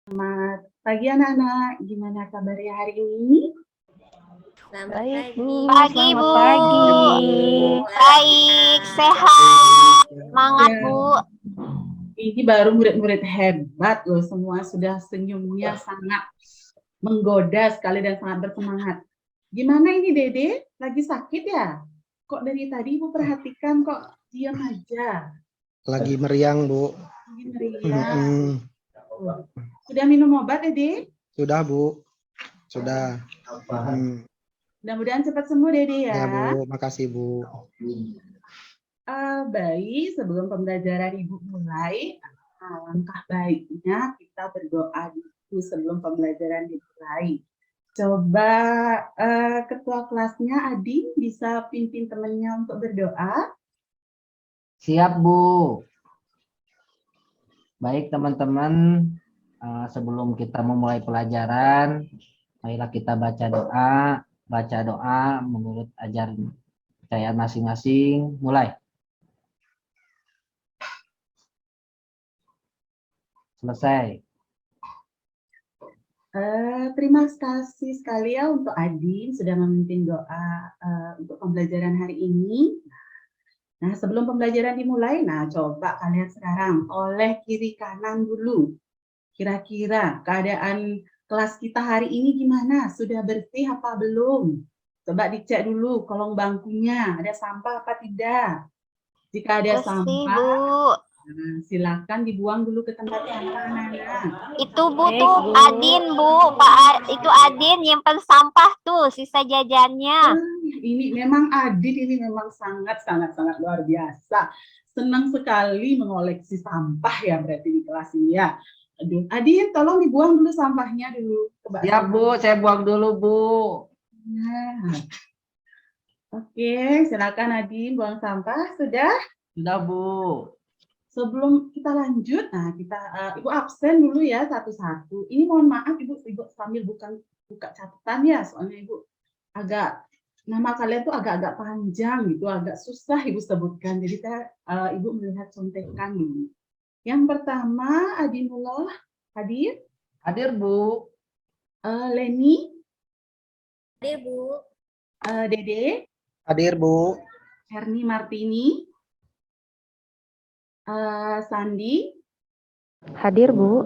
Selamat pagi anak-anak, gimana kabarnya hari ini? Baik, Bu. Pagi, Selamat Bu. pagi. Baik, sehat. Semangat, Ya, Bu. ini baru murid-murid hebat loh, semua sudah senyumnya sangat menggoda sekali dan sangat bersemangat. Gimana ini Dede? Lagi sakit ya? Kok dari tadi Ibu perhatikan kok diam aja? Lagi meriang, Bu. Lagi meriang. Sudah minum obat Dede? Sudah, Bu. Sudah. Mudah-mudahan cepat sembuh Dede ya. Ya, Bu. Makasih, Bu. Baik, sebelum pembelajaran Ibu mulai, langkah baiknya kita berdoa dulu sebelum pembelajaran dimulai. Coba ketua kelasnya Adi bisa pimpin temannya untuk berdoa. Siap, Bu. Baik, teman-teman, sebelum kita memulai pelajaran, marilah kita baca doa menurut ajaran percayaan masing-masing. Mulai. Selesai. Terima kasih sekali ya untuk Adi sudah memimpin doa untuk pembelajaran hari ini. Nah, sebelum pembelajaran dimulai, coba kalian sekarang oleh kiri kanan dulu. Kira-kira keadaan kelas kita hari ini gimana? Sudah bersih apa belum? Coba dicek dulu kolong bangkunya, ada sampah apa tidak? Jika ada Bersih, sampah, Bu. silakan dibuang dulu ke tempat sampah, Nana. Itu, Bu, Baik, tuh Bu. Adin, Bu. Itu Adin nyimpen sampah tuh, sisa jajannya. Ini memang Adit ini memang sangat luar biasa. Senang sekali mengoleksi sampah ya berarti di kelas ini ya. Aduh, Adin tolong dibuang dulu sampahnya dulu. Siap, Bu. Saya buang dulu, Bu. Nah. Oke, silakan Adin buang sampah. Sudah? Sudah, Bu. Sebelum kita lanjut, Ibu absen dulu ya satu-satu. Ini mohon maaf Ibu sambil buka catatan ya, soalnya Ibu agak nama kalian tuh agak-agak panjang gitu, agak susah Ibu sebutkan. Jadi Ibu melihat contekan ini. Yang pertama Adinullah, hadir? Hadir, Bu. Leni? Hadir, Bu. Dede? Hadir, Bu. Herni Martini? Sandi? Hadir, Bu.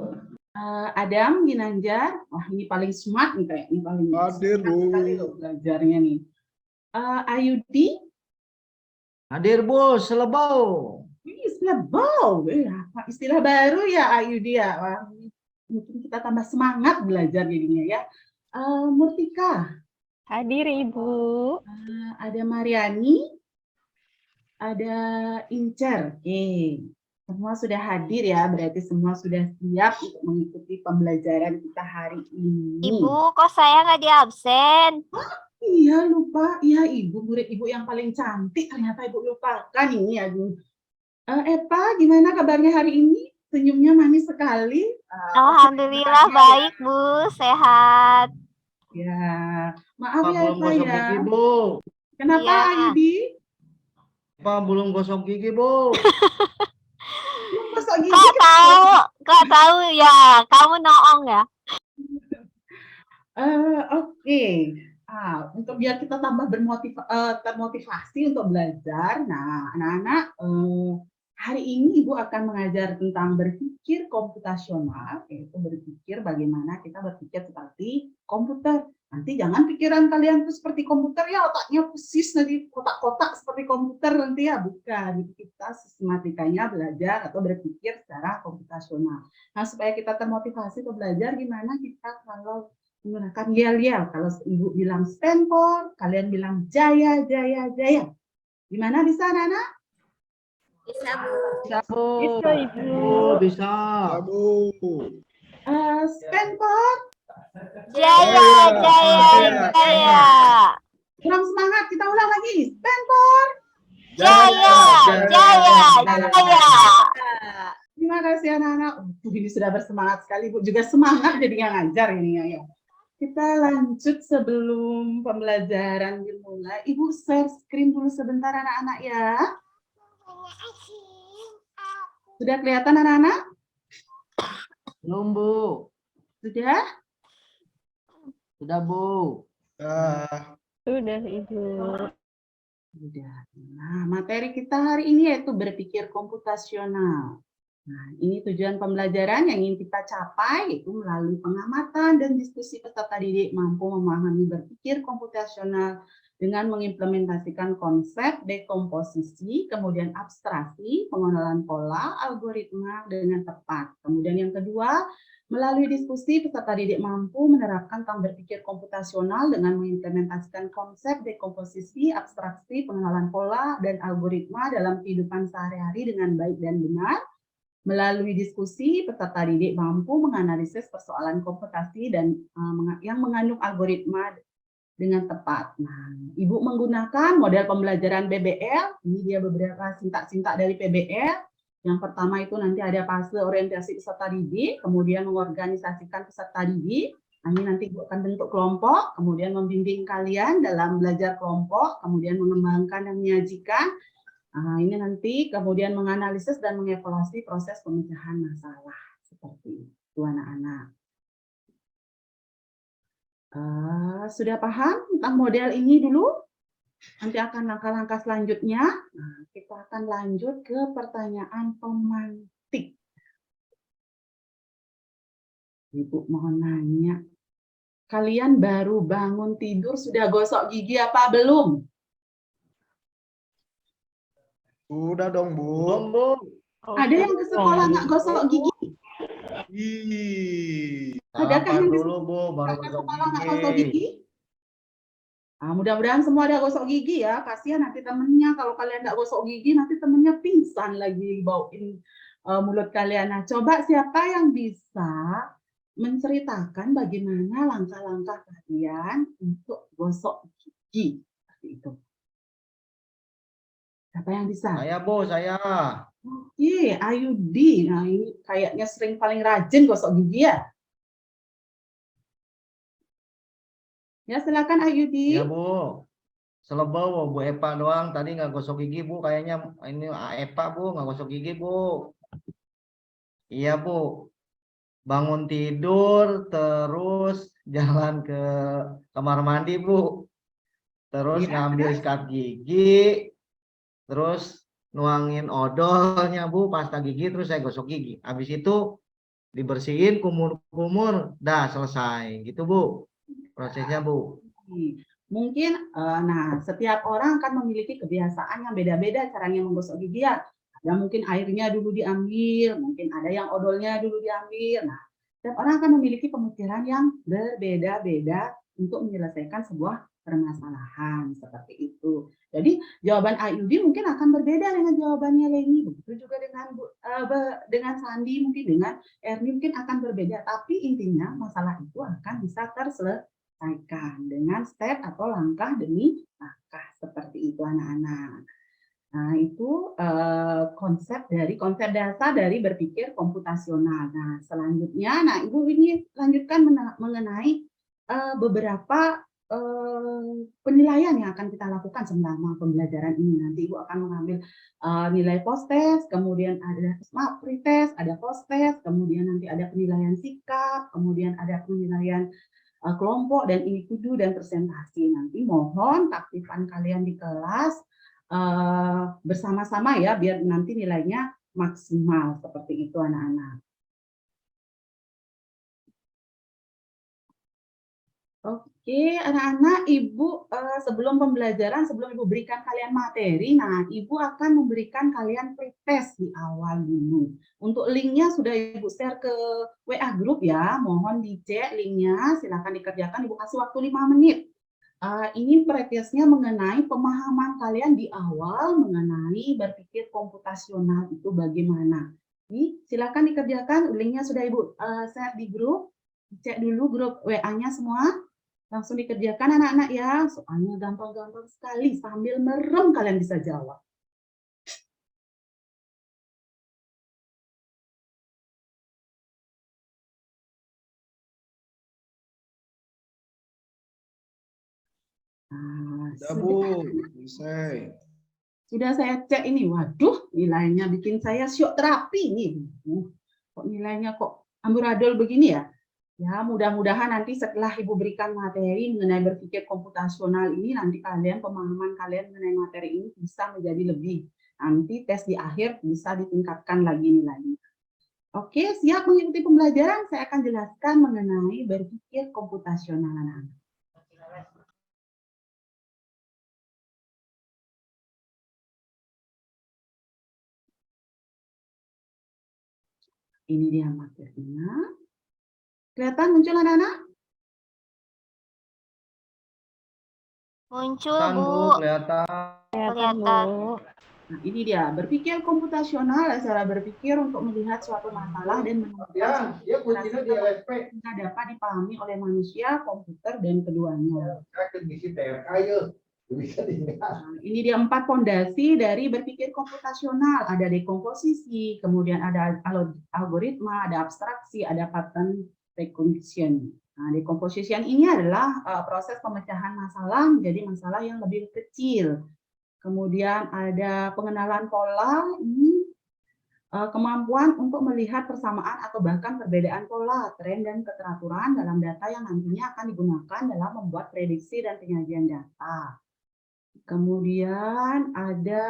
Adam Ginanjar, wah ini paling smart nih kayak ini paling Hadir, Bu. sekali loh belajarnya nih. Ayudi, Hadir, Bu. Selebau. ini istilah bau, apa istilah baru ya Ayudi ya. Wah, mungkin kita tambah semangat belajar jadinya ya. Murtika, Hadir, Ibu. ada Mariani, ada Incer. Oke. Semua sudah hadir ya, berarti semua sudah siap untuk mengikuti pembelajaran kita hari ini. Ibu, kok saya nggak di absen? Iya, lupa. Iya, Ibu, murid Ibu yang paling cantik. Ternyata Ibu lupakan ini. Aduh. Epa, gimana kabarnya hari ini? Senyumnya manis sekali. Alhamdulillah baik, Bu. Sehat. Ya, maaf ya Belum Epa gosok ya. gigi, Bu. Kenapa Iya. Ayudi? Belum gosok gigi, Bu. Belum gosok gigi. Kok tahu ya, kamu noong ya? Oke. Untuk biar kita tambah termotivasi untuk belajar. Nah, anak-anak, hari ini Ibu akan mengajar tentang berpikir komputasional, yaitu berpikir bagaimana kita berpikir seperti komputer. Nanti jangan pikiran kalian tuh seperti komputer ya, otaknya pusis nanti kotak-kotak seperti komputer nanti ya, bukan. Kita sistematikanya belajar atau berpikir secara komputasional. Nah, supaya kita termotivasi untuk belajar, gimana kita kalau menggunakan yel-yel. Kalau Ibu bilang Stanford, kalian bilang Jaya, Jaya, Jaya. Gimana bisa, anak-anak? Bisa, Bu. Bisa, Bu. Bisa, Ibu. Bisa. Bu. Stanford. Jaya, Jaya, Jaya. Kurang semangat, kita ulang lagi. Stanford. Jaya, Jaya, Jaya. Terima kasih anak-anak. Ini sudah bersemangat sekali, Bu. Juga semangat jadi ngajar ini ya. Kita lanjut sebelum pembelajaran dimulai. Ibu share screen dulu sebentar anak-anak ya. Sudah kelihatan anak-anak? Belum, Bu. Sudah? Sudah, Bu. Sudah, Ibu. Sudah. Nah, materi kita hari ini yaitu berpikir komputasional. Nah, ini tujuan pembelajaran yang ingin kita capai, yaitu melalui pengamatan dan diskusi peserta didik mampu memahami berpikir komputasional dengan mengimplementasikan konsep dekomposisi, kemudian abstraksi, pengenalan pola, algoritma dengan tepat. Kemudian yang kedua, melalui diskusi peserta didik mampu menerapkan tentang berpikir komputasional dengan mengimplementasikan konsep dekomposisi, abstraksi, pengenalan pola, dan algoritma dalam kehidupan sehari-hari dengan baik dan benar. Melalui diskusi, peserta didik mampu menganalisis persoalan komputasi dan yang mengandung algoritma dengan tepat. Nah, Ibu menggunakan model pembelajaran PBL. Ini dia beberapa sintak-sintak dari PBL. Yang pertama itu nanti ada fase orientasi peserta didik, kemudian mengorganisasikan peserta didik. Nah, ini nanti Ibu akan bentuk kelompok, kemudian membimbing kalian dalam belajar kelompok, kemudian mengembangkan dan menyajikan. Nah, ini nanti kemudian menganalisis dan mengevaluasi proses pemecahan masalah. Seperti itu anak-anak. Sudah paham tentang model ini dulu? Nanti akan langkah-langkah selanjutnya. Nah, kita akan lanjut ke pertanyaan pemantik. Ibu mau nanya, kalian baru bangun tidur sudah gosok gigi apa belum? Udah dong, Bu. Belum, Bu. Ada yang ke sekolah nggak gosok gigi? Ih. Adakah Sarapan yang dulu, Bu, baru ke gosok sekolah nggak gigi. gosok gigi? Nah, mudah-mudahan semua ada gosok gigi ya. Kasihan nanti temennya kalau kalian nggak gosok gigi nanti temennya pingsan lagi bauin mulut kalian. Nah, coba siapa yang bisa menceritakan bagaimana langkah-langkah kalian untuk gosok gigi seperti itu. Siapa yang bisa? Saya, Bu, saya. Oke, Ayudi. Nah, ini kayaknya sering paling rajin gosok gigi ya. Ya, silakan Ayudi. Ya, Bu. Selebau, Bu Epa doang. Tadi nggak gosok gigi, Bu. Kayaknya ini Epa, Bu, nggak gosok gigi, Bu. Iya, Bu. Bangun tidur, terus jalan ke kamar mandi, Bu. Terus Iya, ngambil sikat gigi, terus nuangin odolnya, Bu, pasta gigi, terus saya gosok gigi. Habis itu dibersihin, kumur-kumur, dah selesai. Gitu, Bu. Prosesnya, Bu. mungkin nah setiap orang akan memiliki kebiasaan yang beda-beda caranya menggosok gigi ya. Ada mungkin airnya dulu diambil, mungkin ada yang odolnya dulu diambil. Nah, setiap orang akan memiliki pemikiran yang berbeda-beda untuk menyelesaikan sebuah permasalahan seperti itu. Jadi jawaban Ayudi mungkin akan berbeda dengan jawabannya Leni, begitu juga dengan Sandi, mungkin dengan Erni mungkin akan berbeda. Tapi intinya masalah itu akan bisa terselesaikan dengan step atau langkah demi langkah seperti itu anak-anak. Nah, itu konsep dasar dari berpikir komputasional. Nah, selanjutnya, nah Ibu ini lanjutkan mengenai beberapa penilaian yang akan kita lakukan selama pembelajaran ini. Nanti Ibu akan mengambil nilai post-test, kemudian ada pre-test, ada post-test, kemudian nanti ada penilaian sikap, kemudian ada penilaian kelompok, dan individu, dan presentasi. Nanti mohon aktifan kalian di kelas bersama-sama ya, biar nanti nilainya maksimal seperti itu anak-anak. Oke, anak-anak, Ibu sebelum pembelajaran, sebelum Ibu berikan kalian materi, nah Ibu akan memberikan kalian pretest di awal dulu. Untuk linknya sudah Ibu share ke WA grup ya, mohon dicek linknya, silahkan dikerjakan, Ibu kasih waktu 5 menit. Ini pretestnya mengenai pemahaman kalian di awal mengenai berpikir komputasional itu bagaimana. Jadi, silakan dikerjakan, linknya sudah Ibu share di grup, cek dulu grup WA-nya semua. Langsung dikerjakan anak-anak ya, soalnya gampang-gampang sekali, sambil merem kalian bisa jawab. Nah, Udah, Bu. Selesai. sudah saya cek ini, waduh nilainya bikin saya syok terapi nih. Kok nilainya kok amburadul begini ya? Ya, mudah-mudahan nanti setelah Ibu berikan materi mengenai berpikir komputasional ini, nanti pemahaman kalian mengenai materi ini bisa menjadi lebih. Nanti tes di akhir bisa ditingkatkan lagi nilainya. Oke, siap mengikuti pembelajaran? Saya akan jelaskan mengenai berpikir komputasional anak-anak. Ini dia materinya. Kelihatan muncul anak-anak? Muncul, Kan, Bu. Bu, kelihatan. Kelihatan. Nah, ini dia, berpikir komputasional, cara berpikir untuk melihat suatu masalah dan menemukan sehingga dapat dipahami oleh manusia, komputer, dan keduanya. Nah, ini dia 4 fondasi dari berpikir komputasional. Ada dekomposisi, kemudian ada algoritma, ada abstraksi, ada pattern recognition. Nah, decomposition ini adalah proses pemecahan masalah menjadi masalah yang lebih kecil. Kemudian ada pengenalan pola, ini kemampuan untuk melihat persamaan atau bahkan perbedaan pola, tren, dan keteraturan dalam data yang nantinya akan digunakan dalam membuat prediksi dan penyajian data. Kemudian ada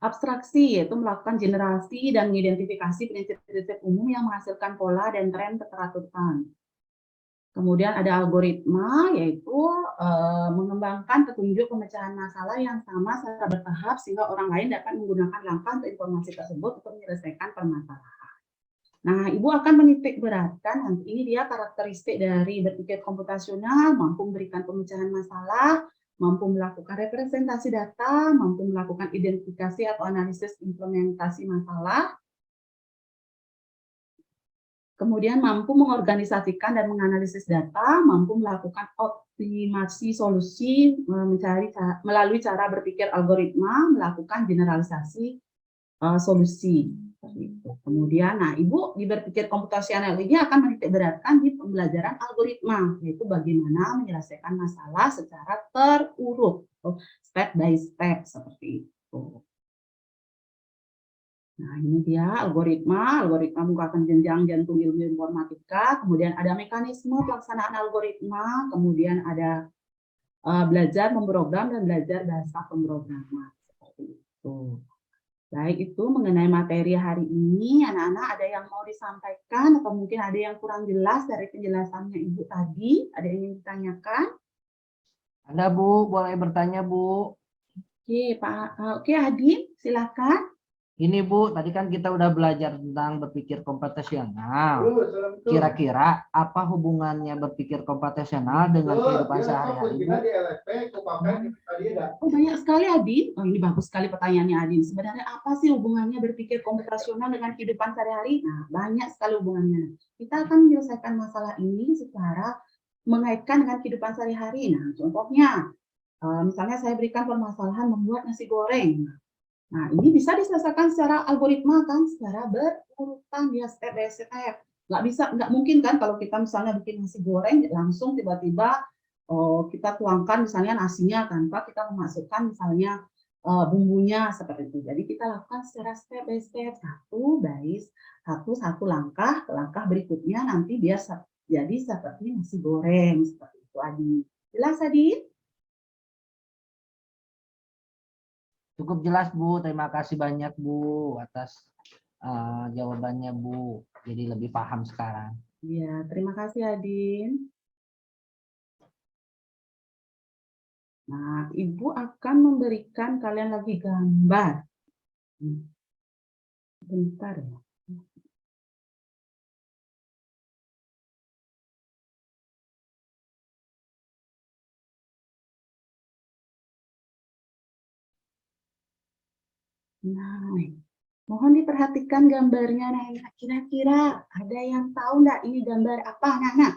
abstraksi, yaitu melakukan generasi dan mengidentifikasi prinsip-prinsip umum yang menghasilkan pola dan tren keteraturan. Kemudian ada algoritma, yaitu mengembangkan petunjuk pemecahan masalah yang sama secara bertahap sehingga orang lain dapat menggunakan langkah untuk informasi tersebut untuk menyelesaikan permasalahan. Nah, Ibu akan menitik beratkan, nanti ini dia karakteristik dari berpikir komputasional, mampu memberikan pemecahan masalah, mampu melakukan representasi data, mampu melakukan identifikasi atau analisis implementasi masalah, kemudian mampu mengorganisasikan dan menganalisis data, mampu melakukan optimasi solusi melalui cara berpikir algoritma, melakukan generalisasi solusi. Kemudian, nah, Ibu di berpikir komputasional ini akan menitik beratkan di pembelajaran algoritma, yaitu bagaimana menyelesaikan masalah secara terurut, step by step seperti itu. Nah, ini dia algoritma merupakan jenjang jantung ilmu informatika, kemudian ada mekanisme pelaksanaan algoritma, kemudian ada belajar memprogram dan belajar bahasa pemrograman, seperti itu. Baik, itu mengenai materi hari ini, anak-anak ada yang mau disampaikan atau mungkin ada yang kurang jelas dari penjelasannya Ibu tadi, ada yang ingin ditanyakan? Ada, Bu, boleh bertanya, Bu. Oke, Pak. Oke, Adin, silakan. Ini, Bu, tadi kan kita udah belajar tentang berpikir komputasional. Kira-kira apa hubungannya berpikir komputasional dengan kehidupan sehari-hari, Bu? Oh, banyak sekali, Adin. Oh, ini bagus sekali pertanyaannya, Adin. Sebenarnya apa sih hubungannya berpikir komputasional dengan kehidupan sehari-hari? Nah, banyak sekali hubungannya. Kita akan menyelesaikan masalah ini secara mengaitkan dengan kehidupan sehari-hari. Nah, contohnya, misalnya saya berikan permasalahan membuat nasi goreng. Nah, ini bisa diselesaikan secara algoritma kan, secara berurutan ya, step by step. Nggak mungkin kan kalau kita misalnya bikin nasi goreng langsung tiba-tiba kita tuangkan misalnya nasinya tanpa kita memasukkan misalnya bumbunya seperti itu. Jadi kita lakukan secara step by step, satu langkah ke langkah berikutnya nanti biar jadi seperti nasi goreng seperti itu, Adi. Jelas, Adi? Cukup jelas, Bu. Terima kasih banyak, Bu, atas jawabannya, Bu. Jadi lebih paham sekarang. Ya, terima kasih, Adin. Nah, Ibu akan memberikan kalian lagi gambar. Bentar ya. Nah, mohon diperhatikan gambarnya. Nah, kira-kira ada yang tahu nggak ini gambar apa, Nana?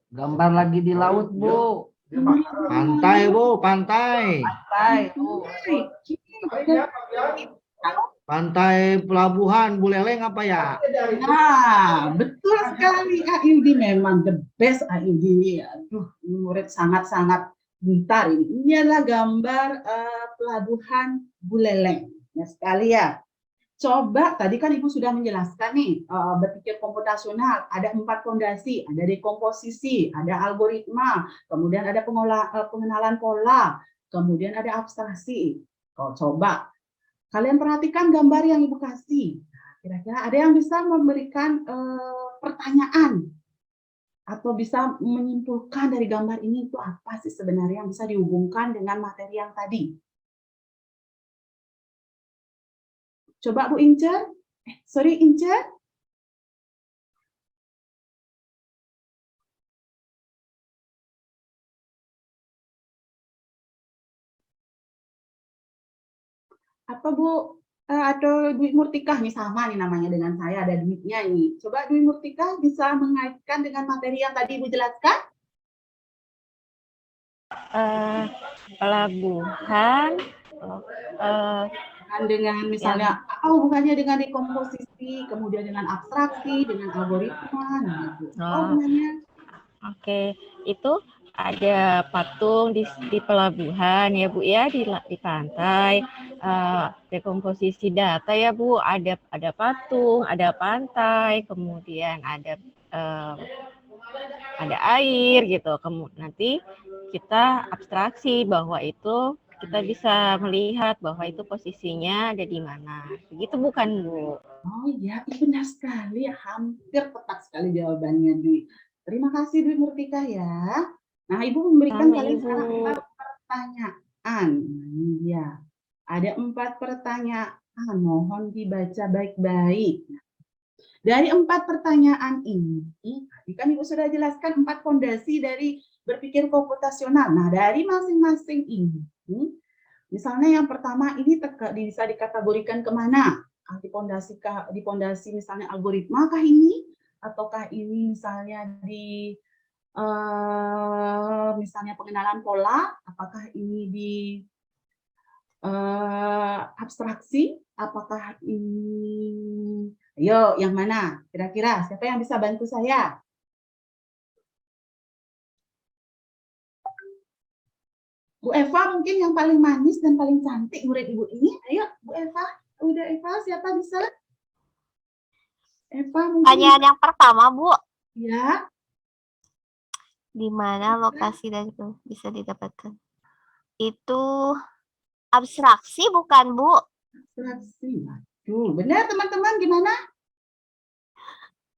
Gambar lagi di laut, Bu. Pantai, Bu, pantai. Pantai pelabuhan Buleleng apa ya? Nah, betul sekali, Ayudi. Memang the best, Ayudi. Aduh, murid sangat-sangat pintar ini. Ini adalah gambar pelabuhan Buleleng. Nah, sekali ya. Coba, tadi kan Ibu sudah menjelaskan nih, berpikir komputasional, ada 4 fondasi, ada dekomposisi, ada algoritma, kemudian ada pengenalan pola, kemudian ada abstraksi. Coba, kalian perhatikan gambar yang Ibu kasih. Kira-kira ada yang bisa memberikan pertanyaan atau bisa menyimpulkan dari gambar ini itu apa sih sebenarnya yang bisa dihubungkan dengan materi yang tadi? Coba Bu Ince, sorry Ince. Apa Bu? Atau Dwi Murtika nih, sama nih namanya dengan saya, ada duitnya ini. Coba Dwi Murtika bisa mengaitkan dengan materi yang tadi Ibu jelaskan? Pelabuhan, Dengan misalnya apa hubungannya dengan dekomposisi, kemudian dengan abstraksi, dengan algoritma, nah itu. Hubungannya? Oke, itu ada patung di pelabuhan ya Bu ya, di pantai. Dekomposisi data ya Bu, ada patung, ada pantai, kemudian ada air gitu. Kemudian nanti kita abstraksi bahwa itu kita bisa melihat bahwa itu posisinya ada di mana. Begitu bukan Bu? Oh iya, benar sekali. Hampir tepat sekali jawabannya, Dwi. Terima kasih, Dwi Murtika ya. Nah, Ibu memberikan kalian sekarang 4 pertanyaan. Iya, ada 4 pertanyaan. Mohon dibaca baik-baik. Dari 4 pertanyaan ini, tadi kan Ibu sudah jelaskan 4 fondasi dari berpikir komputasional. Nah, dari masing-masing ini, misalnya yang pertama ini bisa dikategorikan kemana? Di pondasi misalnya algoritma kah ini? Ataukah ini misalnya di misalnya pengenalan pola? Apakah ini di abstraksi? Apakah ini... Ayo, yang mana? Kira-kira siapa yang bisa bantu saya? Bu Eva mungkin yang paling manis dan paling cantik murid Ibu ini. Ayo, Bu Eva. Udah Eva, siapa bisa? Eva mungkin. Pertanyaan yang pertama, Bu. Ya. Di mana lokasi dan itu bisa didapatkan? Itu abstraksi bukan, Bu? Abstraksi. Waduh, benar teman-teman, gimana?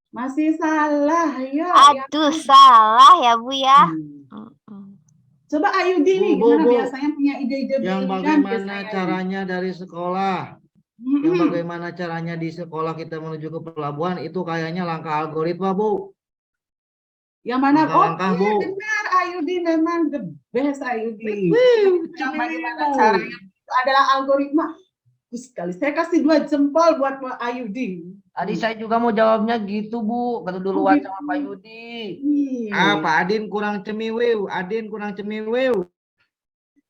Masih salah, ayo. Aduh, salah ya, Bu ya. Coba Ayudi nih, gimana biasanya punya ide-ide yang bagaimana caranya dari sekolah, yang bagaimana caranya di sekolah kita menuju ke pelabuhan, itu kayaknya langkah algoritma, Bu. Yang mana? Langkah, Bu. Benar, Ayudi memang the best, Ayudi. Yang bagaimana caranya itu adalah algoritma. Sekali, saya kasih 2 jempol buat Ayudi. Tadi saya juga mau jawabnya gitu, Bu. Baru duluan sama Pak Yudi. Pak Adin kurang cemiwiw.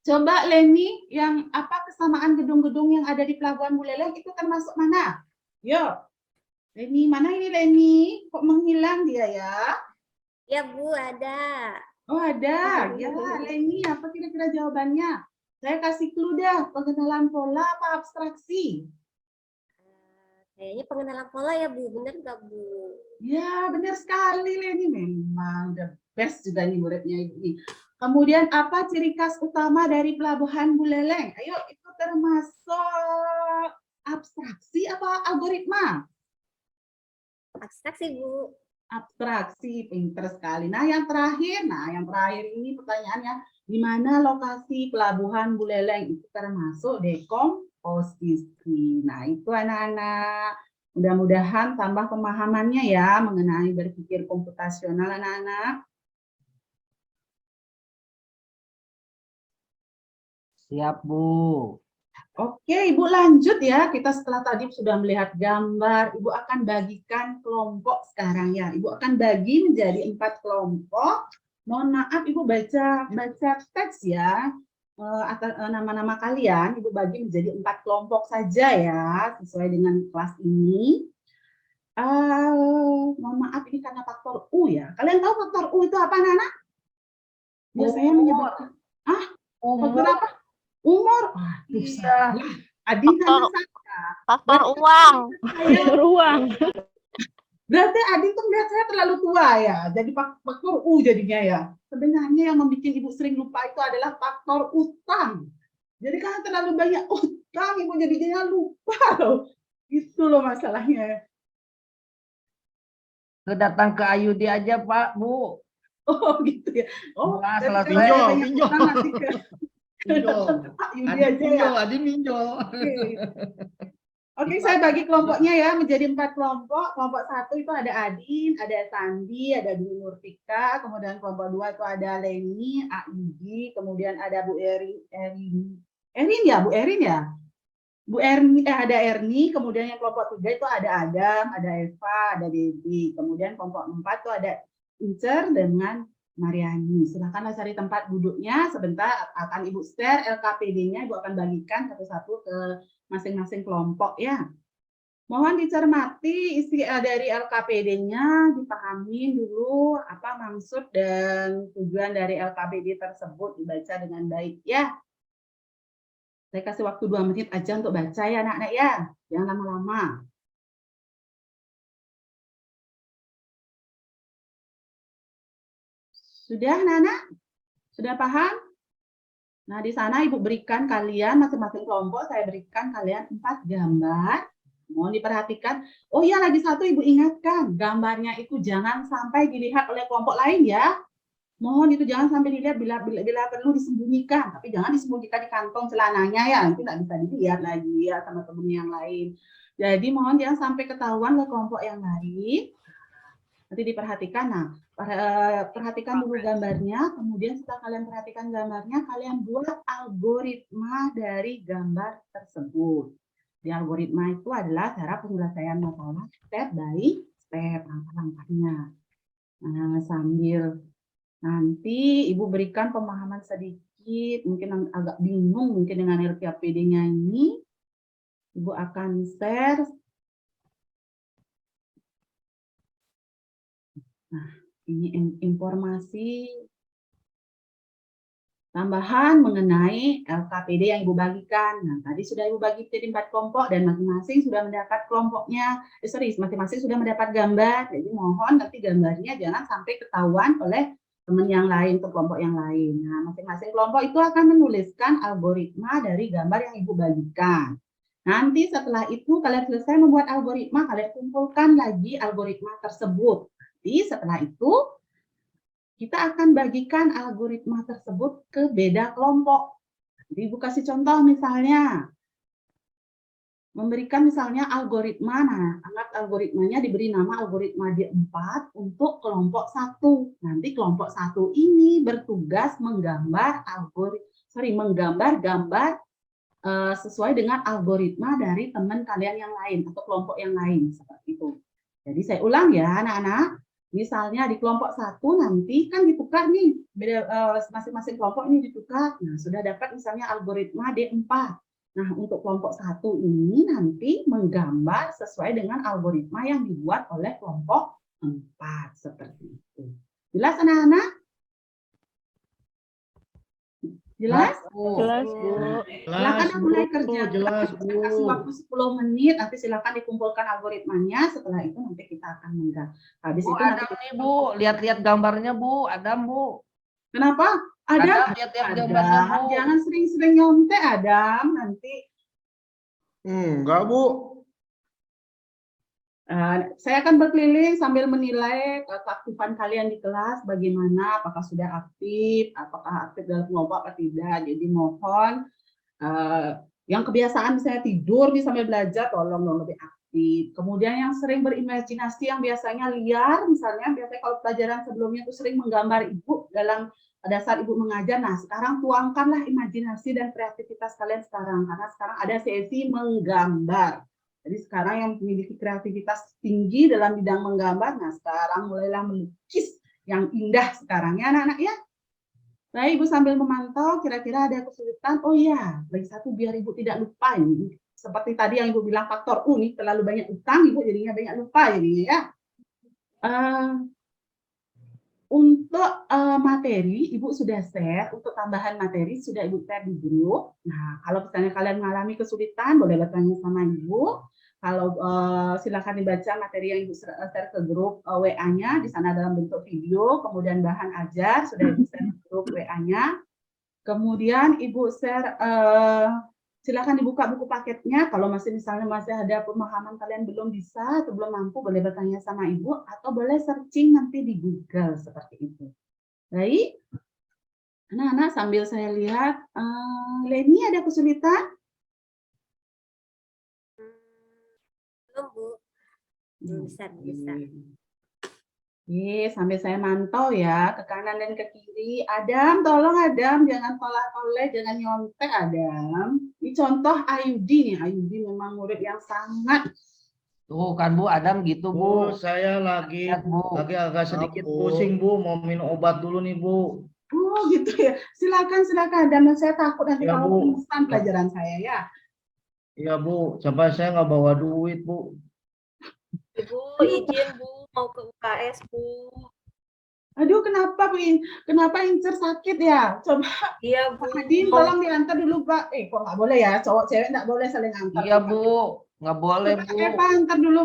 Coba Leni, yang apa kesamaan gedung-gedung yang ada di Pelabuhan Buleleng itu termasuk mana? Yuk. Leni, mana ini Leni? Kok menghilang dia ya? Ya Bu, ada. Oh ada. Ya Leni, apa kira-kira jawabannya? Saya kasih clue dah, pengenalan pola apa abstraksi? Kayaknya pengenalan pola ya Bu, bener nggak Bu? Ya benar sekali Leni, memang the best juga nih muridnya ini. Kemudian apa ciri khas utama dari Pelabuhan Buleleng? Ayo, itu termasuk abstraksi apa algoritma? Abstraksi Bu. Abstraksi, pinter sekali. Nah yang terakhir ini pertanyaannya, di mana lokasi Pelabuhan Buleleng? Itu termasuk dekomposisi. Nah itu anak-anak, mudah-mudahan tambah pemahamannya ya mengenai berpikir komputasional anak-anak. Siap, Bu. Oke, Ibu lanjut ya. Kita setelah tadi sudah melihat gambar, Ibu akan bagikan kelompok sekarang ya. Ibu akan bagi menjadi 4 kelompok. Mohon maaf Ibu baca teks ya. Atas nama-nama kalian, Ibu bagi menjadi 4 kelompok saja ya, sesuai dengan kelas ini. Mohon maaf ini karena faktor U ya. Kalian tahu faktor U itu apa, Nana? Biasanya menyebabkan faktor apa? Umur. Aduh, salah. Adi sama Faktor uang. Ruang. Berarti Adin tuh melihat saya terlalu tua ya, jadi faktor U jadinya ya. Sebenarnya yang membuat Ibu sering lupa itu adalah faktor utang. Jadi karena terlalu banyak utang, Ibu jadinya lupa loh. Itu loh masalahnya. Datang ke Ayudi aja Pak, Bu. Oh gitu ya. Oh, Wah, jadi salah kalau saya pinjol, banyak pinjol. utang nanti ke Pinjol. Pak Yudi Adi aja ya. pinjol, Adi pinjol. Oke. Oke, saya bagi kelompoknya ya menjadi 4 kelompok. Kelompok 1 itu ada Adin, ada Sandi, ada Bu Nurtika, kemudian kelompok 2 itu ada Leni, Ayudi, kemudian ada Bu Erin ya, Bu Erin ya. Bu Erni, ada Erni, kemudian yang kelompok 3 itu ada Adam, ada Eva, ada Devi. Kemudian kelompok 4 itu ada Incer dengan Mariani. Silakanlah cari tempat duduknya. Sebentar akan Ibu share LKPD-nya, Ibu akan bagikan satu-satu ke masing-masing kelompok ya. Mohon dicermati isi dari LKPD-nya, dipahami dulu apa maksud dan tujuan dari LKPD tersebut, dibaca dengan baik ya. Saya kasih waktu 2 menit aja untuk baca ya anak-anak ya, jangan lama-lama. Sudah anak-anak? Sudah paham? Nah, di sana Ibu berikan kalian masing-masing kelompok, saya berikan kalian 4 gambar. Mohon diperhatikan. Oh iya, lagi satu Ibu ingatkan, gambarnya itu jangan sampai dilihat oleh kelompok lain ya. Mohon itu jangan sampai dilihat bila perlu disembunyikan, tapi jangan disembunyikan di kantong celananya ya, nanti tidak bisa dilihat lagi ya sama teman yang lain. Jadi mohon jangan sampai ketahuan oleh kelompok yang lain. Nanti diperhatikan. Nah, perhatikan dulu gambarnya, kemudian setelah kalian perhatikan gambarnya, kalian buat algoritma dari gambar tersebut. Di algoritma itu adalah cara penyelesaian masalah step by step, langkah-langkahnya. Nah, sambil nanti Ibu berikan pemahaman sedikit, mungkin agak bingung mungkin dengan LKPD-nya ini, Ibu akan share. Nah, ini informasi tambahan mengenai LKPD yang Ibu bagikan. Nah, tadi sudah Ibu bagi jadi 4 kelompok dan masing-masing sudah mendapat kelompoknya. Masing-masing sudah mendapat gambar. Jadi mohon nanti gambarnya jangan sampai ketahuan oleh teman yang lain ke kelompok yang lain. Nah, masing-masing kelompok itu akan menuliskan algoritma dari gambar yang Ibu bagikan. Nanti setelah itu kalian selesai membuat algoritma, kalian kumpulkan lagi algoritma tersebut. Nanti setelah itu kita akan bagikan algoritma tersebut ke beda kelompok. Jadi Ibu kasih contoh misalnya, memberikan misalnya algoritma, nah anggap algoritmanya diberi nama algoritma D4 untuk kelompok 1. Nanti kelompok 1 ini bertugas menggambar gambar sesuai dengan algoritma dari teman kalian yang lain atau kelompok yang lain seperti itu. Jadi saya ulang ya anak-anak. Misalnya di kelompok 1 nanti kan ditukar nih, masing-masing kelompok ini ditukar. Nah, sudah dapat misalnya algoritma D4. Nah, untuk kelompok 1 ini nanti menggambar sesuai dengan algoritma yang dibuat oleh kelompok 4 seperti itu. Jelas anak-anak? Jelas? Jelas, Bu. Silakan mulai kerja. Jelas, Saya kasih waktu 10 menit, nanti silakan dikumpulkan algoritmanya. Setelah itu nanti kita akan menggambar. Habis Bu, itu Adam nanti nih, Bu. Lihat-lihat gambarnya, Bu. Adam, Bu. Kenapa? Adam, Lihat-lihat gambarnya, Bu. jangan sering-sering nyontek Adam nanti. Enggak, Bu. Saya akan berkeliling sambil menilai keaktifan kalian di kelas, bagaimana, apakah sudah aktif dalam kelompok atau tidak. Jadi mohon yang kebiasaan misalnya tidur di sambil belajar, tolong dong lebih aktif. Kemudian yang sering berimajinasi, yang biasanya liar, misalnya biasanya kalau pelajaran sebelumnya itu sering menggambar Ibu pada saat Ibu mengajar. Nah, sekarang tuangkanlah imajinasi dan kreativitas kalian sekarang, karena sekarang ada sesi menggambar. Jadi sekarang yang memiliki kreativitas tinggi dalam bidang menggambar, nah sekarang mulailah melukis yang indah sekarang ya anak-anak ya. Nah, Ibu sambil memantau kira-kira ada kesulitan. Oh iya, lagi satu biar Ibu tidak lupa ini. Seperti tadi yang Ibu bilang faktor U nih, terlalu banyak utang Ibu jadinya banyak lupa jadinya ya. Untuk materi, Ibu sudah share. Untuk tambahan materi, sudah Ibu share di grup. Nah, kalau misalnya kalian mengalami kesulitan, boleh bertanya sama Ibu. Kalau silakan dibaca materi yang Ibu share ke grup WA-nya. Di sana dalam bentuk video, kemudian bahan ajar, sudah Ibu share ke grup WA-nya. Kemudian Ibu share, silakan dibuka buku paketnya. Kalau misalnya masih ada pemahaman kalian belum bisa atau belum mampu, boleh bertanya sama Ibu atau boleh searching nanti di Google seperti itu. Baik, anak-anak sambil saya lihat, Leni ada kesulitan? Belum, Bu. Belum bisa, belum bisa. Sambil saya mantau ya, ke kanan dan ke kiri. Adam, tolong Adam, jangan tolak-toleh, jangan nyontek Adam. Ini contoh Ayudi nih, Ayudi memang murid yang sangat. Tuh kan Bu, Adam gitu Bu. Saya lagi Lihat, Bu. agak sedikit Maaf, Bu. pusing Bu, mau minum obat dulu nih Bu. Oh gitu ya, silakan Adam. Saya takut nanti Ya, kalau Bu. pingsan pelajaran saya ya. Iya Bu, coba saya nggak bawa duit Bu. Ibu, izin Bu, mau ke UKS Bu. Aduh, kenapa Incer sakit ya? Coba Iya Bu. Pak Adin tolong diantar dulu Pak. Kok nggak boleh ya? Cowok cewek nggak boleh saling antar. Iya Bu, nggak boleh Coba Bu. Eva antar dulu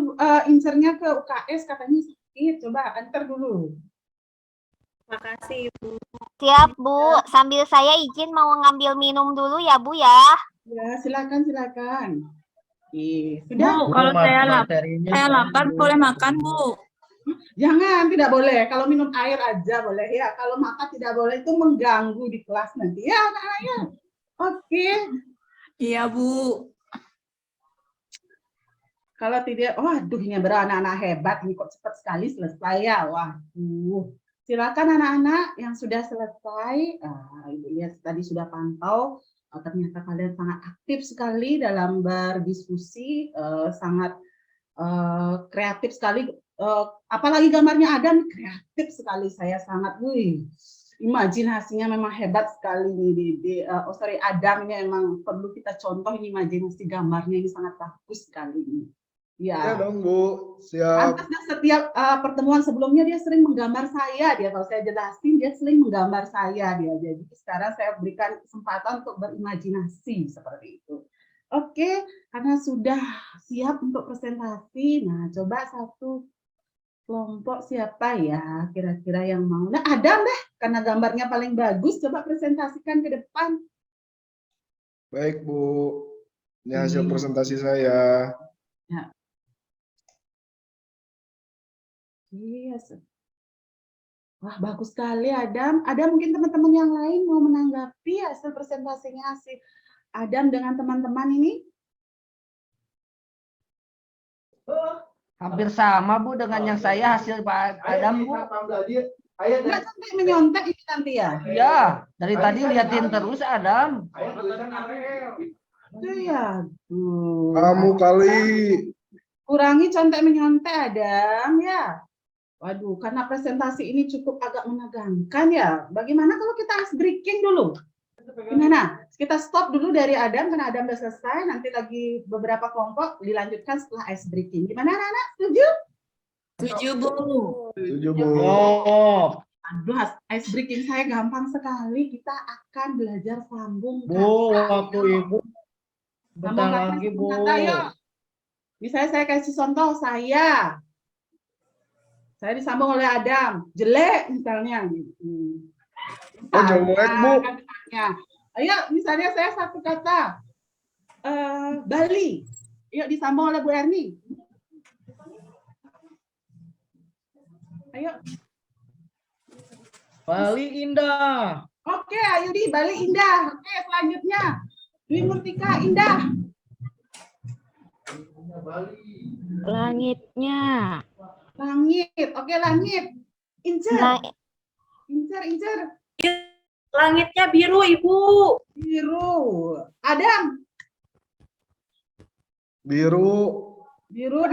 Incernya ke UKS, katanya sakit. Coba antar dulu. Makasih Bu. Siap, Bu. Sambil saya izin mau ngambil minum dulu ya, Bu ya. Ya, silakan. Sudah. Bu, kalau saya materinya lapar boleh makan, Bu. Jangan, tidak boleh. Kalau minum air aja boleh ya. Kalau makan tidak boleh, itu mengganggu di kelas nanti ya, anak-anaknya. Oke. Iya, Bu. Kalau tidak, waduh ini beranak-anak hebat, ini kok cepat sekali selesai ya. Waduh. Silakan anak-anak yang sudah selesai. Ibu lihat tadi sudah pantau. Ternyata kalian sangat aktif sekali dalam berdiskusi, sangat kreatif sekali. Apalagi gambarnya Adam kreatif sekali. Saya sangat, imajinasinya memang hebat sekali nih. Adam ini memang perlu kita contoh, ini imajinasi gambarnya ini sangat bagus sekali ini. Ya Ya. dong Bu, siap. Pantasnya setiap pertemuan sebelumnya dia sering menggambar saya. Kalau saya jelasin dia sering menggambar saya dia. Jadi sekarang saya berikan kesempatan untuk berimajinasi seperti itu. Oke, karena sudah siap untuk presentasi. Nah, coba satu kelompok siapa ya kira-kira yang mau? Nah, Adam deh, karena gambarnya paling bagus. Coba presentasikan ke depan. Baik Bu, ini hasil presentasi saya. Ya. Yes. Wah, bagus sekali Adam. Ada mungkin teman-teman yang lain mau menanggapi hasil presentasinya Adam dengan teman-teman ini? Hampir sama Bu dengan yang saya hasil Pak Adam Bu. Nggak sampai menyontek ini nanti ya? Iya, dari tadi liatin terus Adam. Itu ya. Kamu kali. Kurangi contek menyontek Adam ya. Waduh, karena presentasi ini cukup agak menegangkan ya. Bagaimana kalau kita ice breaking dulu? Gimana? Kita stop dulu dari Adam karena Adam udah selesai. Nanti lagi beberapa kelompok dilanjutkan setelah ice breaking. Gimana anak-anak? Setuju? Setuju, Bu. Setuju Bu. Oh, Aduh, ice breaking saya gampang sekali. Kita akan belajar sambung Bu, kata. waktu Ibu bentar Sambung kata, lagi Bu. sambung kata, yuk. Misalnya saya kasih contoh, saya disambung oleh Adam, jelek misalnya. Oh, jelek, Bu. Ayo, misalnya saya satu kata, Bali. Yuk disambung oleh Bu Erni. Ayo. Bali indah. Oke, ayo di Bali indah. Oke, selanjutnya. Dwi Murtika indah. Langitnya. Langit. Oke, langit. Incer. Incer. Langitnya biru, Ibu. Biru. Adam. Biru. Biru.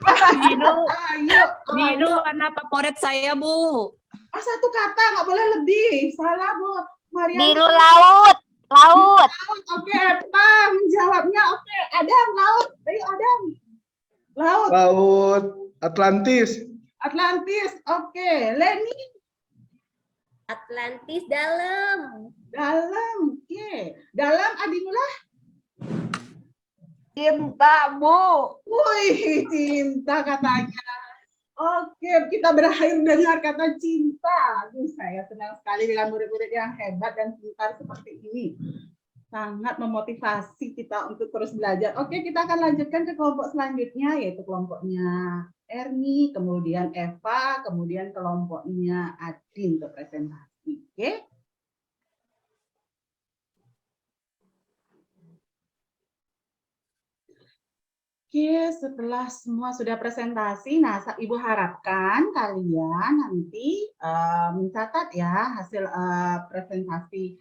Ayo. Biru warna favorit saya, Bu. Satu kata, nggak boleh lebih. Salah, Bu. Mariana. Biru laut. Oke, Eva menjawabnya. Oke, Adam, laut. Ayo, Adam. Laut. Laut Atlantis. Atlantis. Oke, Leni Atlantis dalam. dalam. Oke. Dalam Adinullah. Cinta, Bu. Wih, cinta katanya. Oke, kita berakhir dengar kata cinta. Aduh, saya senang sekali dengan murid-murid yang hebat dan pintar seperti ini. Sangat memotivasi kita untuk terus belajar. Oke, kita akan lanjutkan ke kelompok selanjutnya, yaitu kelompoknya Erni, kemudian Eva, kemudian kelompoknya Adin untuk presentasi. Oke. Oke, setelah semua sudah presentasi, nah Ibu harapkan kalian nanti mencatat ya hasil presentasi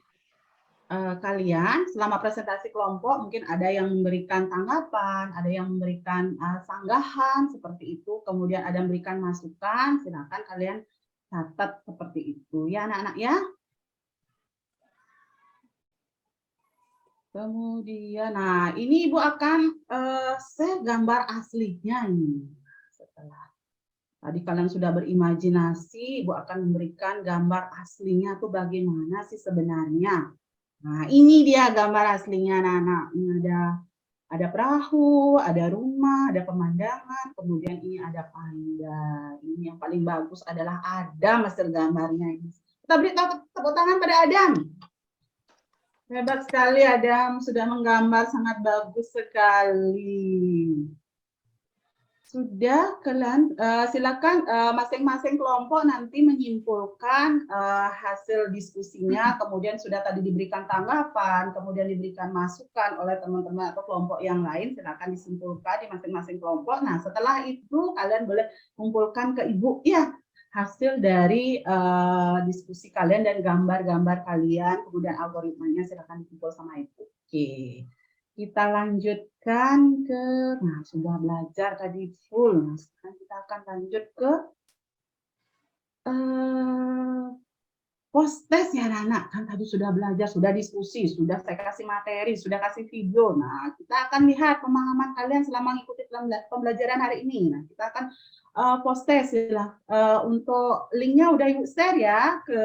kalian. Selama presentasi kelompok mungkin ada yang memberikan tanggapan, ada yang memberikan sanggahan seperti itu, kemudian ada yang memberikan masukan, silakan kalian catat seperti itu ya anak-anak ya. Kemudian, nah ini Ibu akan share gambar aslinya nih. Setelah tadi kalian sudah berimajinasi, Ibu akan memberikan gambar aslinya tuh bagaimana sih sebenarnya. Nah ini dia gambar aslinya anak-anak. Ada perahu, ada rumah, ada pemandangan, kemudian ini ada panda. Ini yang paling bagus adalah Adam hasil gambarnya ini. Kita beri tepuk tangan pada Adam. Hebat sekali Adam, sudah menggambar sangat bagus sekali. Sudah, kalian silakan masing-masing kelompok nanti menyimpulkan hasil diskusinya, kemudian sudah tadi diberikan tanggapan, kemudian diberikan masukan oleh teman-teman atau kelompok yang lain, silakan disimpulkan di masing-masing kelompok. Nah, setelah itu kalian boleh kumpulkan ke Ibu ya hasil dari diskusi kalian dan gambar-gambar kalian, kemudian algoritmanya silakan dikumpul sama Ibu. Oke, kita lanjutkan ke, nah sudah belajar tadi full, nah sekarang kita akan lanjut ke post test ya anak-anak. Kan tadi sudah belajar, sudah diskusi, sudah saya kasih materi, sudah kasih video. Nah, kita akan lihat pemahaman kalian selama mengikuti pembelajaran hari ini. Nah, kita akan post test ya. Untuk linknya udah Ibu share ya ke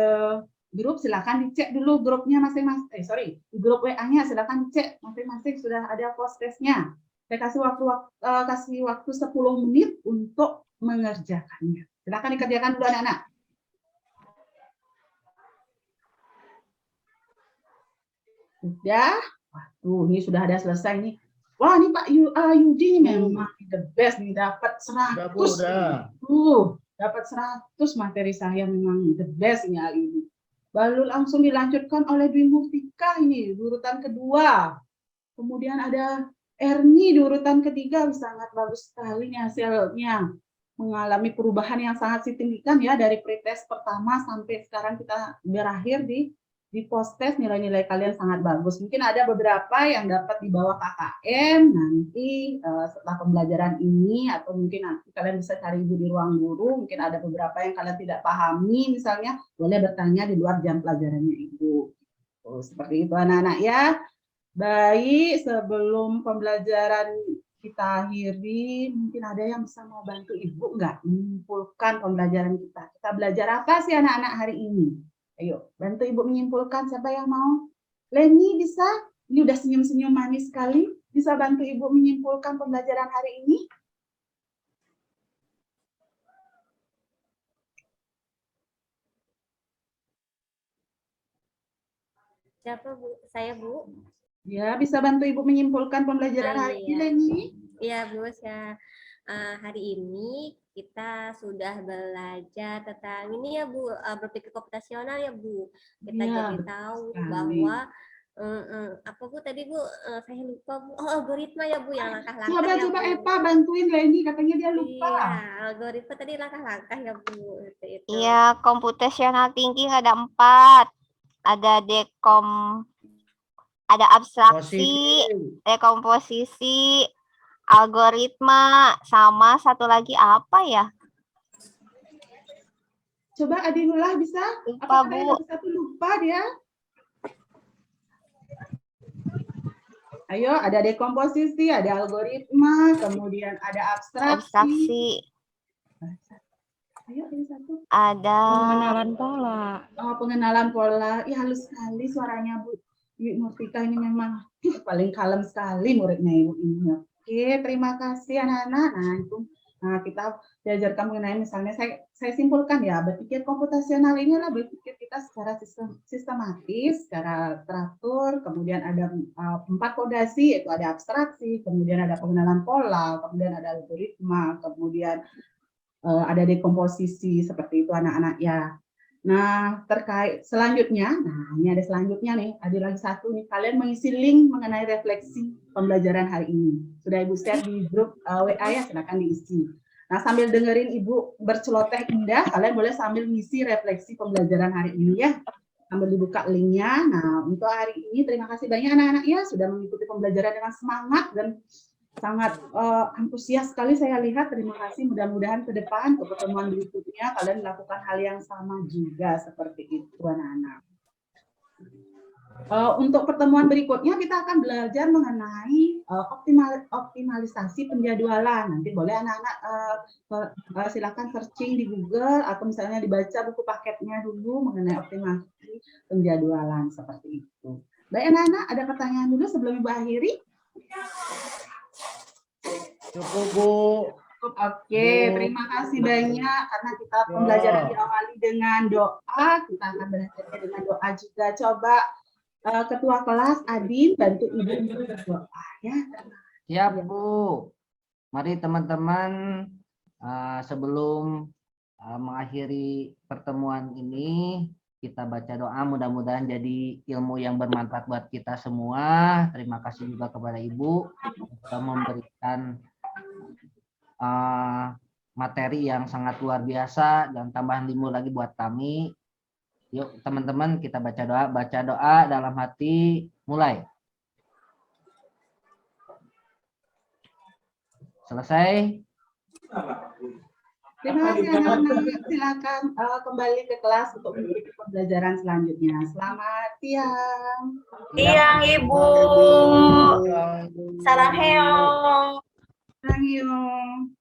grup, silakan dicek dulu grupnya masing-masing. Di grup WA-nya silakan dicek masing-masing sudah ada post testnya. Saya kasih waktu 10 menit untuk mengerjakannya. Silakan dikerjakan dulu anak-anak. Sudah, waduh, ini sudah ada selesai nih. Wah, ini Pak Yudi memang the best nih, dapat 100. Dapat 100 materi saya, memang the best ini hari ini. Baru langsung dilanjutkan oleh Dwi Murtika ini, di urutan kedua. Kemudian ada Erni di urutan ketiga, sangat bagus sekali nih hasilnya. Mengalami perubahan yang sangat signifikan ya, dari pretest pertama sampai sekarang kita berakhir di post test, nilai-nilai kalian sangat bagus. Mungkin ada beberapa yang dapat di bawah KKM nanti setelah pembelajaran ini, atau mungkin nanti kalian bisa cari Ibu di ruang guru. Mungkin ada beberapa yang kalian tidak pahami, misalnya boleh bertanya di luar jam pelajarannya Ibu. Seperti itu anak-anak ya. Baik, sebelum pembelajaran kita akhiri, mungkin ada yang bisa mau bantu Ibu nggak menyimpulkan pembelajaran kita. Kita belajar apa sih anak-anak hari ini? Ayo, bantu Ibu menyimpulkan, siapa yang mau? Leni bisa? Ini udah senyum-senyum manis sekali. Bisa bantu Ibu menyimpulkan pembelajaran hari ini? Siapa Bu? Saya Bu. Ya, bisa bantu Ibu menyimpulkan pembelajaran hari ini, Leni? Iya Bu, hari ini kita sudah belajar tentang ini ya Bu, berpikir komputasional ya Bu. Kita Ya, jadi tahu sekali. bahwa apa Bu tadi Bu, saya lupa Bu. Oh, algoritma ya Bu, yang langkah-langkah Coba ya Bu. Eva bantuin Leni, katanya dia lupa. Iya, algoritma tadi langkah-langkah ya Bu. Itu. Iya, computational thinking ada 4. Ada ada abstraksi, dekomposisi, algoritma, sama satu lagi apa ya? Coba Adinullah bisa? Lupa, Apakah Bu. ada satu lupa dia? Ayo, ada dekomposisi, ada algoritma, kemudian ada abstraksi. Ayo ini satu. Ada Pengenalan pola. Oh, pengenalan pola. Ya halus sekali suaranya Bu. Ibu Murtika ini memang paling kalem sekali muridnya Ibu ini. Oke, terima kasih anak-anak. Nah, itu kita diajarkan mengenai misalnya saya simpulkan ya, berpikir komputasional ini adalah berpikir kita secara sistematis, secara teratur, kemudian ada 4 fondasi, yaitu ada abstraksi, kemudian ada pengenalan pola, kemudian ada algoritma, kemudian ada dekomposisi seperti itu anak-anak ya. Nah, terkait selanjutnya, nah ini ada selanjutnya nih, ada lagi satu nih, kalian mengisi link mengenai refleksi pembelajaran hari ini. Sudah Ibu share di grup WA ya, silakan diisi. Nah, sambil dengerin Ibu berceloteh indah, kalian boleh sambil ngisi refleksi pembelajaran hari ini ya. Sambil dibuka linknya. Nah, untuk hari ini terima kasih banyak anak-anak ya, sudah mengikuti pembelajaran dengan semangat dan sangat antusias sekali saya lihat. Terima kasih, mudah-mudahan ke depan untuk pertemuan berikutnya kalian melakukan hal yang sama juga seperti itu anak-anak. Untuk pertemuan berikutnya kita akan belajar mengenai optimalisasi penjadwalan. Nanti boleh anak-anak silakan searching di Google atau misalnya dibaca buku paketnya dulu mengenai optimalisasi penjadwalan seperti itu. Baik anak-anak, ada pertanyaan dulu sebelum Ibu akhiri? Cukup Bu. Oke, terima kasih banyak karena kita pembelajaran diawali dengan doa, kita akan berakhirnya dengan doa juga. Coba Ketua kelas Adin bantu Ibu berdoa ya. Siap Bu. Mari teman-teman sebelum mengakhiri pertemuan ini kita baca doa, mudah-mudahan jadi ilmu yang bermanfaat buat kita semua. Terima kasih juga kepada Ibu sudah memberikan materi yang sangat luar biasa dan tambahan ilmu lagi buat kami. Yuk teman-teman kita baca doa dalam hati, mulai. Selesai. Terima kasih anak-anak. Silakan kembali ke kelas untuk mengikuti pembelajaran selanjutnya. Selamat siang. Siang Ibu. Saraheo. Annyeong.